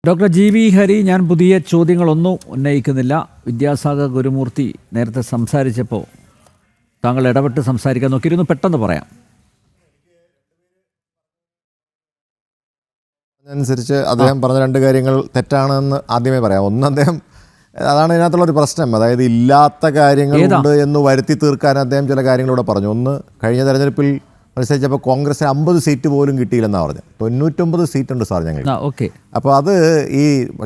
Doctor G V Hari, ഞാൻ പുതിയ ചോദ്യങ്ങളൊന്നും ഉന്നയിക്കുന്നില്ല. വിദ്യാസാഗർ ഗുരുമൂർത്തി നേരത്തെ സംസാരിച്ചപ്പോൾ താങ്കൾ ഇടപെട്ട് സംസാരിക്കാൻ നോക്കിയിരുന്നു. പെട്ടെന്ന് പറയാം. അനുസരിച്ച് അദ്ദേഹം പറഞ്ഞ രണ്ട് കാര്യങ്ങൾ തെറ്റാണെന്ന് ആദ്യമേ പറയാം. ഒന്ന്, അദ്ദേഹം അതാണ് ഇതിനകത്തുള്ളൊരു പ്രശ്നം. അതായത് ഇല്ലാത്ത കാര്യങ്ങളുണ്ട് എന്ന് വരുത്തി തീർക്കാൻ അദ്ദേഹം ചില കാര്യങ്ങളിലൂടെ പറഞ്ഞു. ഒന്ന്, കഴിഞ്ഞ തെരഞ്ഞെടുപ്പിൽ മത്സരിച്ചപ്പോൾ കോൺഗ്രസിന് 50 സീറ്റ് പോലും കിട്ടിയില്ലെന്നാണ് പറഞ്ഞത്. 99 സീറ്റുണ്ട് സാർ ഞങ്ങൾ. അപ്പോൾ അത് ഈ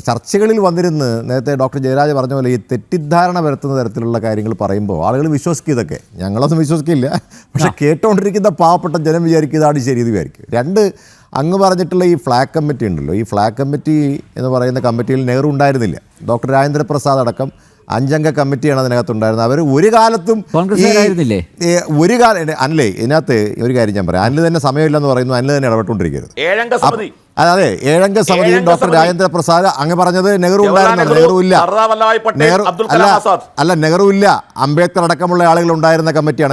ചർച്ചകളിൽ വന്നിരുന്ന് നേരത്തെ ഡോക്ടർ ജയരാജ് പറഞ്ഞ പോലെ ഈ തെറ്റിദ്ധാരണ വരുത്തുന്ന തരത്തിലുള്ള കാര്യങ്ങൾ പറയുമ്പോൾ ആളുകൾ വിശ്വസിക്കും. ഇതൊക്കെ ഞങ്ങളൊന്നും വിശ്വസിക്കില്ല, പക്ഷെ കേട്ടുകൊണ്ടിരിക്കുന്ന പാവപ്പെട്ട ജനം വിചാരിക്കും ഇതാണ് ശരി എന്ന് വിചാരിക്കും. രണ്ട്, അങ്ങ് പറഞ്ഞിട്ടുള്ള ഈ ഫ്ലാഗ് കമ്മിറ്റി ഉണ്ടല്ലോ, ഈ ഫ്ലാഗ് കമ്മിറ്റി എന്ന് പറയുന്ന കമ്മിറ്റിയിൽ നെഹ്റു ഉണ്ടായിരുന്നില്ല. ഡോക്ടർ രാജേന്ദ്ര പ്രസാദ് അടക്കം 5 അംഗ കമ്മിറ്റിയാണ് അതിനകത്തുണ്ടായിരുന്നത്. അവർ ഒരു കാലത്തും ഒരു കാലം അനിലേ, ഇതിനകത്ത് ഒരു കാര്യം ഞാൻ പറയാം. അനിൽ തന്നെ സമയമില്ലെന്ന് പറയുന്നു, അനിൽ തന്നെ ഇടപെട്ടുകൊണ്ടിരിക്കരുത്. അതെ, 7 അംഗ സമിതിയിൽ ഡോക്ടർ രാജേന്ദ്ര പ്രസാദ് അങ്ങ് പറഞ്ഞത് നെഹ്റു ഉണ്ടായിരുന്നു. നെഹ്റു ഇല്ല, നെഹ്റു ഇല്ല, അംബേദ്കർ അടക്കമുള്ള ആളുകൾ ഉണ്ടായിരുന്ന കമ്മിറ്റിയാണ്.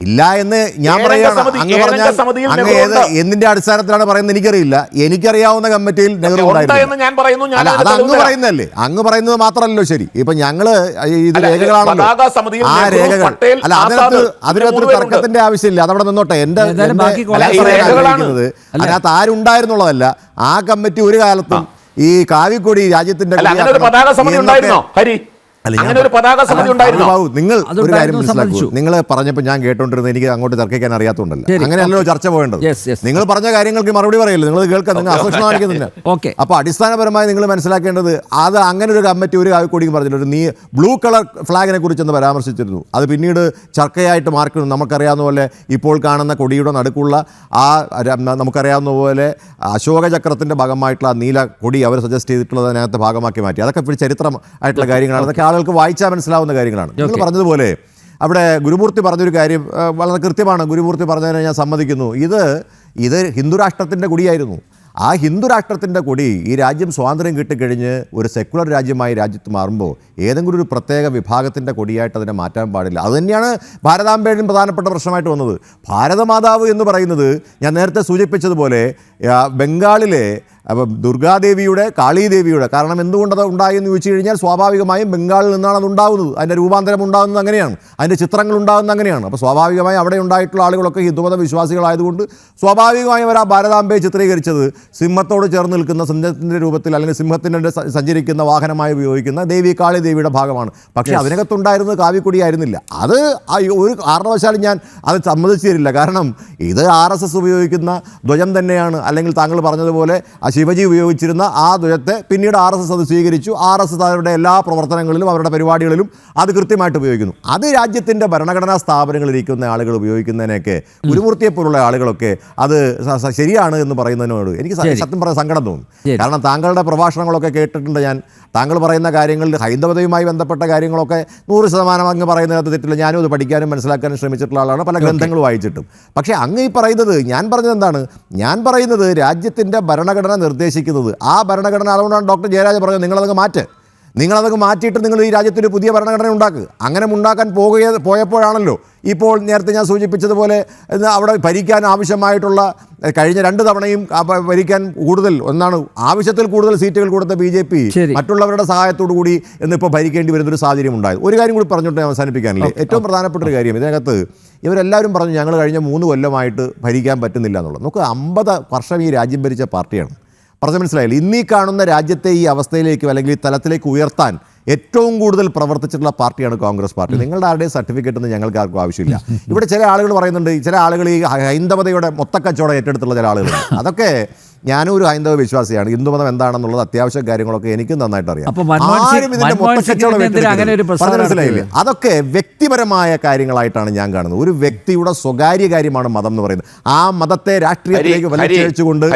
ഇല്ല എന്ന് ഞാൻ പറയുകയാണ്. അങ്ങ് പറഞ്ഞാൽ അങ്ങ് എന്തിന്റെ അടിസ്ഥാനത്തിലാണ് പറയുന്നത് എനിക്കറിയില്ല. എനിക്കറിയാവുന്ന കമ്മിറ്റിയിൽ നെഹ്റു ഉണ്ടായിരുന്നു. അല്ല, അത് അങ്ങ് പറയുന്നതല്ലേ, അങ്ങ് പറയുന്നത് മാത്രമല്ലോ ശരി. ഇപ്പൊ ഞങ്ങള് ഇത് രേഖകളാണല്ലോ, ആ രേഖകൾ. അല്ല, അതിനകത്തൊരു തർക്കത്തിന്റെ ആവശ്യമില്ല, അതവിടെ നിന്നോട്ടെ. അതിനകത്ത് ആരുണ്ടായിരുന്നുള്ളതല്ല. ആ കമ്മിറ്റി ഒരു കാലത്തും ഈ കാവിക്കൊടി രാജ്യത്തിന്റെ നിങ്ങൾ ഒരു കാര്യം മനസ്സിലാക്കൂ. നിങ്ങൾ പറഞ്ഞപ്പോൾ ഞാൻ കേട്ടോണ്ടിരുന്നത് എനിക്ക് അങ്ങോട്ട് തർക്കിക്കാൻ അറിയാത്തതുകൊണ്ടല്ല. അങ്ങനെയല്ലോ ചർച്ച പോകേണ്ടത്. നിങ്ങൾ പറഞ്ഞ കാര്യങ്ങൾക്ക് മറുപടി പറയല്ലോ, നിങ്ങൾ കേൾക്കാൻ, നിങ്ങൾ അസൂക്ഷ്മം കാണിക്കുന്നില്ല. അപ്പോൾ അടിസ്ഥാനപരമായി നിങ്ങൾ മനസ്സിലാക്കേണ്ടത് അത് അങ്ങനെ ഒരു കമ്മിറ്റി ഒരു കാവിക്കൊടിയും പറഞ്ഞില്ല. നീ ബ്ലൂ കളർ ഫ്ലാഗിനെ കുറിച്ചൊന്ന് പരാമർശിച്ചിരുന്നു. അത് പിന്നീട് ചർക്കയായിട്ട് മാർക്കുന്നു. നമുക്കറിയാവുന്ന പോലെ ഇപ്പോൾ കാണുന്ന കൊടിയുടെ നടുക്കുള്ള ആ നമുക്കറിയാവുന്ന പോലെ അശോക ചക്രത്തിന്റെ ഭാഗമായിട്ടുള്ള ആ നീല കൊടി അവർ സജസ്റ്റ് ചെയ്തിട്ടുള്ളത് അതിനകത്ത് ഭാഗമാക്കി മാറ്റി. അതൊക്കെ ഇപ്പോൾ ചരിത്രമായിട്ടുള്ള കാര്യങ്ങളാണ്. അതൊക്കെ ആളുകൾക്ക് വായിച്ചാൽ മനസ്സിലാവുന്ന കാര്യങ്ങളാണ്. നിങ്ങൾ പറഞ്ഞതുപോലെ അവിടെ ഗുരുമൂർത്തി പറഞ്ഞൊരു കാര്യം വളരെ കൃത്യമാണ്. ഗുരുമൂർത്തി പറഞ്ഞതിനെ ഞാൻ സമ്മതിക്കുന്നു. ഇത് ഹിന്ദുരാഷ്ട്രത്തിൻ്റെ കൊടിയായിരുന്നു. ആ ഹിന്ദുരാഷ്ട്രത്തിൻ്റെ കൊടി ഈ രാജ്യം സ്വാതന്ത്ര്യം കിട്ടിക്കഴിഞ്ഞ് ഒരു സെക്കുലർ രാജ്യമായി രാജ്യത്ത് മാറുമ്പോൾ ഏതെങ്കിലും ഒരു പ്രത്യേക വിഭാഗത്തിൻ്റെ കൊടിയായിട്ട് അതിനെ മാറ്റാൻ പാടില്ല. അതുതന്നെയാണ് ഭാരതാംബയുടെയും പ്രധാനപ്പെട്ട പ്രശ്നമായിട്ട് വന്നത്. ഭാരതമാതാവ് എന്ന് പറയുന്നത് ഞാൻ നേരത്തെ സൂചിപ്പിച്ചതുപോലെ ബംഗാളിലെ ദുർഗാദേവിയുടെ, കാളീദേവിയുടെ, കാരണം എന്തുകൊണ്ടത് ഉണ്ടായി എന്ന് ചോദിച്ചു കഴിഞ്ഞാൽ സ്വാഭാവികമായും ബംഗാളിൽ നിന്നാണ് അത് ഉണ്ടാകുന്നത്. അതിൻ്റെ രൂപാന്തരം ഉണ്ടാകുന്നത് അങ്ങനെയാണ്, അതിൻ്റെ ചിത്രങ്ങൾ ഉണ്ടാകുന്നത് അങ്ങനെയാണ്. അപ്പോൾ സ്വാഭാവികമായും അവിടെ ഉണ്ടായിട്ടുള്ള ആളുകളൊക്കെ ഹിന്ദുമത വിശ്വാസികളായതുകൊണ്ട് സ്വാഭാവികമായും അവർ ആ ഭാരതാംബയെ ചിത്രീകരിച്ചത് സിംഹത്തോട് ചേർന്ന് നിൽക്കുന്ന സിംഹത്തിൻ്റെ രൂപത്തിൽ, അല്ലെങ്കിൽ സിംഹത്തിൻ്റെ സഞ്ചരിക്കുന്ന വാഹനമായി ഉപയോഗിക്കുന്ന ദേവി കാളീദേവിയുടെ ഭാഗമാണ്. പക്ഷേ അതിനകത്തുണ്ടായിരുന്നത് കാവിക്കൊടിയായിരുന്നില്ല. അത് ഒരു കാരണവശാലും ഞാൻ അത് സമ്മതിച്ചു തരില്ല. കാരണം ഇത് RSS ഉപയോഗിക്കുന്ന ധ്വജം തന്നെയാണ്. അല്ലെങ്കിൽ താങ്കൾ പറഞ്ഞതുപോലെ ശിവജി ഉപയോഗിച്ചിരുന്ന ആ ധ്വജത്തെ പിന്നീട് RSS അത് സ്വീകരിച്ചു. RSS അവരുടെ എല്ലാ പ്രവർത്തനങ്ങളിലും അവരുടെ പരിപാടികളിലും അത് കൃത്യമായിട്ട് ഉപയോഗിക്കുന്നു. അത് രാജ്യത്തിൻ്റെ ഭരണഘടനാ സ്ഥാപനങ്ങളിലിരിക്കുന്ന ആളുകൾ ഉപയോഗിക്കുന്നതിനൊക്കെ ഗുരുമൂർത്തിയെപ്പോലുള്ള ആളുകളൊക്കെ അത് ശരിയാണ് എന്ന് പറയുന്നതിനോട് എനിക്ക് സത്യം പറഞ്ഞ സങ്കടം തോന്നും. കാരണം താങ്കളുടെ പ്രഭാഷണങ്ങളൊക്കെ കേട്ടിട്ടുണ്ട് ഞാൻ. താങ്കൾ പറയുന്ന കാര്യങ്ങളിൽ ഹൈന്ദവതയുമായി ബന്ധപ്പെട്ട കാര്യങ്ങളൊക്കെ 100% അങ്ങ് പറയുന്നതിനകത്ത് തെറ്റില്ല. ഞാനും അത് പഠിക്കാനും മനസ്സിലാക്കാനും ശ്രമിച്ചിട്ടുള്ള ആളാണ്, പല ഗ്രന്ഥങ്ങൾ വായിച്ചിട്ടും. പക്ഷേ അങ്ങ് ഈ പറയുന്നത്, ഞാൻ പറഞ്ഞത് എന്താണ്? ഞാൻ പറയുന്നത് രാജ്യത്തിൻ്റെ ഭരണഘടന നിർദ്ദേശിക്കുന്നത്, ആ ഭരണഘടന, അതുകൊണ്ടാണ് ഡോക്ടർ ജയരാജ് പറഞ്ഞത് നിങ്ങളതൊക്കെ മാറ്റിയിട്ട് നിങ്ങൾ ഈ രാജ്യത്തൊരു പുതിയ ഭരണഘടന ഉണ്ടാക്കുക. അങ്ങനെ ഉണ്ടാക്കാൻ പോയപ്പോഴാണല്ലോ ഇപ്പോൾ നേരത്തെ ഞാൻ സൂചിപ്പിച്ചതുപോലെ അവിടെ ഭരിക്കാൻ ആവശ്യമായിട്ടുള്ള കഴിഞ്ഞ 2 തവണയും ഭരിക്കാൻ ആവശ്യത്തിൽ കൂടുതൽ സീറ്റുകൾ കൊടുത്ത BJP മറ്റുള്ളവരുടെ സഹായത്തോടു കൂടി എന്നിപ്പോൾ ഭരിക്കേണ്ടി വരുന്നൊരു സാഹചര്യം ഉണ്ടായത്. ഒരു കാര്യം കൂടി പറഞ്ഞിട്ട് അവസാനിപ്പിക്കാനില്ലേ, ഏറ്റവും പ്രധാനപ്പെട്ട ഒരു കാര്യം ഇതിനകത്ത് ഇവരെല്ലാവരും പറഞ്ഞു ഞങ്ങൾ കഴിഞ്ഞ 3 കൊല്ലമായിട്ട് ഭരിക്കാൻ പറ്റുന്നില്ല എന്നുള്ളത്. നമുക്ക് 50 വർഷം ഈ രാജ്യം ഭരിച്ച പാർട്ടിയാണ്. പറഞ്ഞ മനസ്സിലായില്ല. ഇന്നീ കാണുന്ന രാജ്യത്തെ ഈ അവസ്ഥയിലേക്ക് അല്ലെങ്കിൽ ഈ തലത്തിലേക്ക് ഉയർത്താൻ ഏറ്റവും കൂടുതൽ പ്രവർത്തിച്ചിട്ടുള്ള പാർട്ടിയാണ് കോൺഗ്രസ് പാർട്ടി. നിങ്ങളുടെ ആരുടെയും സർട്ടിഫിക്കറ്റ് ഒന്നും ഞങ്ങൾക്ക് ആർക്കും ആവശ്യമില്ല. ഇവിടെ ചില ആളുകൾ പറയുന്നുണ്ട്, ചില ആളുകൾ ഈ ഹൈന്ദവതയുടെ മൊത്തക്കച്ചവടം ഏറ്റെടുത്തുള്ള ചില ആളുകൾ. അതൊക്കെ ഞാനും ഒരു ഹൈന്ദവ വിശ്വാസിയാണ്. ഹിന്ദുമതം എന്താണെന്നുള്ളത് അത്യാവശ്യ കാര്യങ്ങളൊക്കെ എനിക്കും നന്നായിട്ട് അറിയാം. ആരും ഇതിന്റെ മനസ്സിലായില്ലേ? അതൊക്കെ വ്യക്തിപരമായ കാര്യങ്ങളായിട്ടാണ് ഞാൻ കാണുന്നത്. ഒരു വ്യക്തിയുടെ സ്വകാര്യ കാര്യമാണ് മതം എന്ന് പറയുന്നത്. ആ മതത്തെ രാഷ്ട്രീയത്തിലേക്ക് വലിച്ചിഴച്ചുകൊണ്ട്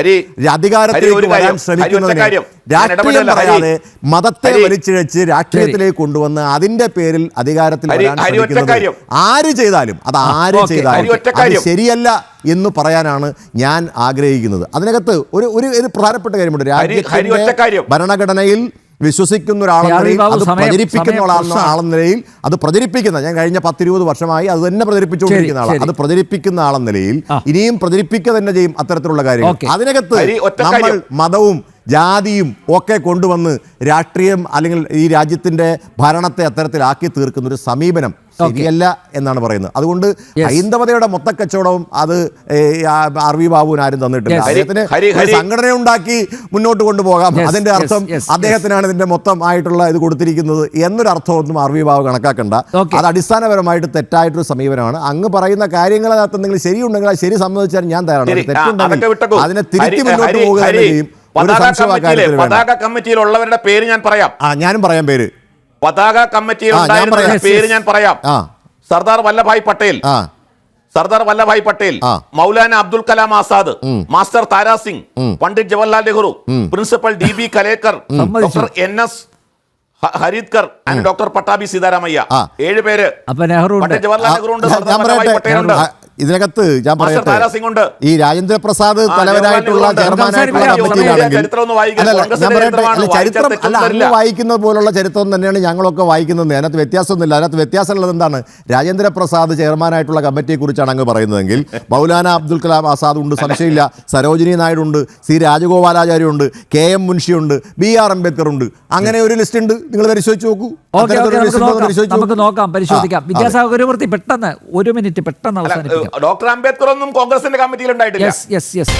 അധികാരത്തിലേക്ക് വരാൻ ശ്രമിക്കുന്നതിന്, രാഷ്ട്രീയം പറയാതെ മതത്തെ വലിച്ചിഴച്ച് രാഷ്ട്രീയത്തിലേക്ക് കൊണ്ടുവന്ന് അതിന്റെ പേരിൽ അധികാരത്തിൽ വരാൻ ശ്രമിക്കുന്നത് ആര് ചെയ്താലും അത് ശരിയല്ല എന്ന് പറയാനാണ് ഞാൻ ആഗ്രഹിക്കുന്നത്. അതിനകത്ത് ഒരു പ്രധാനപ്പെട്ട കാര്യമുണ്ട്. രാജ്യത്തിന്റെ ഭരണഘടനയിൽ വിശ്വസിക്കുന്ന ഒരാളെന്ന നിലയിൽ, അത് പ്രചരിപ്പിക്കുന്ന ആളെന്ന നിലയിൽ, അത് പ്രചരിപ്പിക്കുന്ന, ഞാൻ കഴിഞ്ഞ 10-20 വർഷമായി അത് തന്നെ പ്രചരിപ്പിച്ചുകൊണ്ടിരിക്കുന്ന ആളാണ്. അത് പ്രചരിപ്പിക്കുന്ന ആളെന്ന നിലയിൽ ഇനിയും പ്രചരിപ്പിക്കുക തന്നെ ചെയ്യും അത്തരത്തിലുള്ള കാര്യങ്ങൾ. അതിനകത്ത് നമ്മൾ മതവും ജാതിയും ഒക്കെ കൊണ്ടുവന്ന് രാഷ്ട്രീയം അല്ലെങ്കിൽ ഈ രാജ്യത്തിൻ്റെ ഭരണത്തെ അത്തരത്തിലാക്കി തീർക്കുന്ന ഒരു സമീപനം ശരിയല്ല എന്നാണ് പറയുന്നത്. അതുകൊണ്ട് ഹൈന്ദവതയുടെ മൊത്തക്കച്ചവടവും അത് ആർ വി ബാബുവിന് ആരും തന്നിട്ടില്ല. അദ്ദേഹത്തിന് സംഘടന ഉണ്ടാക്കി മുന്നോട്ട് കൊണ്ടുപോകാം. അതിന്റെ അർത്ഥം അദ്ദേഹത്തിനാണ് ഇതിന്റെ മൊത്തം ആയിട്ടുള്ള ഇത് കൊടുത്തിരിക്കുന്നത് എന്നൊരു അർത്ഥമൊന്നും ആർ വി ബാബു കണക്കാക്കണ്ട. അത് അടിസ്ഥാനപരമായിട്ട് തെറ്റായിട്ടൊരു സമീപനമാണ്. അങ്ങ് പറയുന്ന കാര്യങ്ങളകത്ത് എന്തെങ്കിലും ശരിയുണ്ടെങ്കിൽ അത് ശരി സമ്മതിച്ചാൽ ഞാൻ തയ്യാറാണ്. തെറ്റുണ്ടെങ്കിൽ അതിനെ തിരുത്തി മുന്നോട്ട് പോകുകയും പതാക കമ്മിറ്റിയിലുള്ളവരുടെ പേര് ഞാൻ പറയാം. ഞാനും പറയാം പേര്. പതാക കമ്മിറ്റിയിൽ പേര് ഞാൻ പറയാം. Sardar Vallabhbhai Patel, Sardar Vallabhbhai Patel, Maulana Abdul Kalam Azad, master Tara Singh, Pandit Jawaharlal Nehru, principal DB Kalelkar, doctor NS Hardikar and doctor Pattabhi Sitaramayya. 7 പേര്. പണ്ഡിറ്റ് ജവഹർലാൽ നെഹ്റു ഉണ്ട്, സർദാർ വല്ലഭായ് പട്ടേൽ ഉണ്ട്. ഇതിനകത്ത് ഞാൻ പറയട്ടെ, ഈ രാജേന്ദ്ര പ്രസാദ് തലവനായിട്ടുള്ള ചെയർമാനായിട്ടുള്ള കമ്മിറ്റിയിലാണെങ്കിൽ ചരിത്രം അല്ല, അങ്ങ് വായിക്കുന്നത് പോലുള്ള ചരിത്രം തന്നെയാണ് ഞങ്ങളൊക്കെ വായിക്കുന്നത്. അതിനകത്ത് വ്യത്യാസമൊന്നുമില്ല. അതിനകത്ത് വ്യത്യാസമുള്ളത് എന്താണ്? രാജേന്ദ്ര പ്രസാദ് ചെയർമാനായിട്ടുള്ള കമ്മിറ്റിയെക്കുറിച്ചാണ് അങ്ങ് പറയുന്നതെങ്കിൽ മൗലാന അബ്ദുൽ കലാം ആസാദ് ഉണ്ട്, സംശയമില്ല. സരോജിനി നായിഡു ഉണ്ട്, C രാജഗോപാലാചാര്യ ഉണ്ട്, KM മുൻഷി ഉണ്ട്, BR അംബേദ്കർ ഉണ്ട്. അങ്ങനെ ഒരു ലിസ്റ്റ് ഉണ്ട്. നിങ്ങൾ പരിശോധിച്ച് നോക്കൂ. നമുക്ക് നോക്കാം, പരിശോധിക്കാം. വിദ്യാസാഗർ ഗുരുമൂർത്തി പെട്ടെന്ന് 1 മിനിറ്റ് പെട്ടെന്ന് അവസാനിപ്പിക്കാം. ഡോക്ടർ അംബേദ്കർ ഒന്നും കോൺഗ്രസിന്റെ കമ്മിറ്റിയിൽ ഉണ്ടായിട്ടില്ല. യെസ്